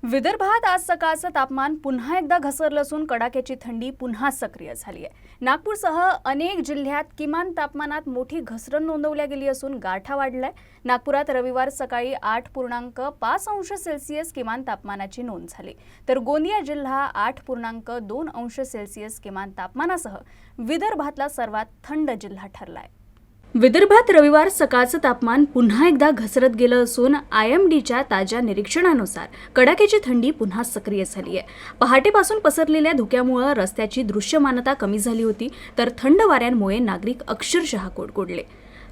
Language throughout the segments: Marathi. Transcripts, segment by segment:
विदर्भात आज सकाळचं तापमान पुन्हा एकदा घसरलं असून कडाक्याची थंडी पुन्हा सक्रिय झाली आहे। नागपूरसह अनेक जिल्ह्यात किमान तापमानात मोठी घसरण नोंदवल्या गेली असून गारठा वाढलाय। नागपुरात रविवार सकाळी 8.5 अंश सेल्सिअस किमान तापमानाची नोंद झाली, तर गोंदिया जिल्हा 8.2 अंश सेल्सिअस किमान तापमानासह विदर्भातला सर्वात थंड जिल्हा ठरलाय। विदर्भात रविवार सकाळचं तापमान पुन्हा एकदा घसरत गेलं असून IMDच्या ताज्या निरीक्षणानुसार कडाक्याची थंडी पुन्हा सक्रिय झाली आहे। पहाटेपासून पसरलेल्या धुक्यामुळे रस्त्याची दृश्यमानता कमी झाली होती, तर थंड वाऱ्यांमुळे नागरिक अक्षरशः कोडकोडले।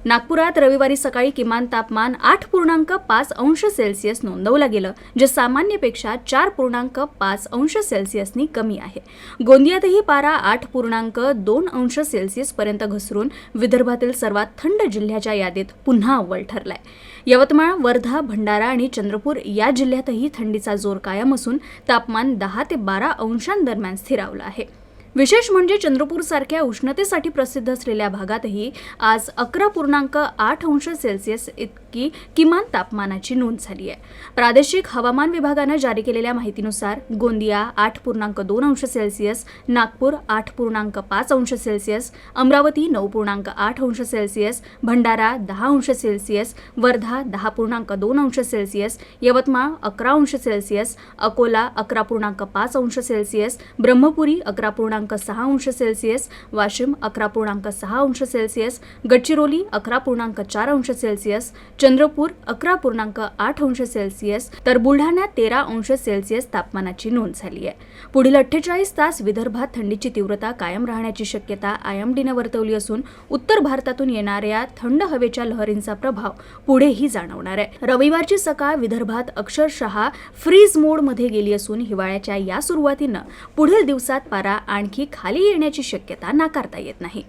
नागपुरात रविवारी सकाळी किमान तापमान 8.5 अंश सेल्सिअस नोंदवलं गेलं, जे सामान्यपेक्षा 4.5 अंश सेल्सिअसनी कमी आहे। गोंदियातही पारा 8.2 अंश सेल्सिअस पर्यंत घसरून विदर्भातील सर्वात थंड जिल्ह्याच्या यादीत पुन्हा अव्वल ठरलाय। यवतमाळ, वर्धा, भंडारा आणि चंद्रपूर या जिल्ह्यातही थंडीचा जोर कायम असून तापमान 10 ते 12 अंशांदरम्यान स्थिरावलं आहे। विशेष म्हणजे चंद्रपूरसारख्या उष्णतेसाठी प्रसिद्ध असलेल्या भागातही आज 11.8 अंश सेल्सिअस इतकी किमान तापमानाची नोंद झाली आहे। प्रादेशिक हवामान विभागाने जारी केलेल्या माहितीनुसार गोंदिया 8.2 अंश सेल्सिअस, नागपूर 8.5 अंश सेल्सिअस, अमरावती 9.8 अंश सेल्सिअस, भंडारा 10 अंश सेल्सिअस, वर्धा 10.2 अंश सेल्सिअस, यवतमाळ 11 अंश सेल्सिअस, अकोला 11.5 अंश सेल्सिअस, ब्रह्मपुरी 11.6 अंश सेल्सिअस, वाशिम 11.6 अंश सेल्सिअस, गडचिरोली 11.4 अंश सेल्सिअस, चंद्रपूर 11.8 अंश सेल्सिअस, तर बुलढाण्यात 13 अंश सेल्सिअस तापमानाची नोंद झाली आहे। पुढील 48 तास विदर्भात थंडीची तीव्रता कायम राहण्याची शक्यता IMDने वर्तवली असून उत्तर भारतातून येणाऱ्या थंड हवेच्या लहरींचा प्रभाव पुढेही जाणवणार आहे। रविवारची सकाळ विदर्भात अक्षरशः फ्रीज मोडमध्ये गेली असून हिवाळ्याच्या या सुरुवातीनं पुढील दिवसात पारा आणखी खाली येण्याची शक्यता नाकारता येत नाही।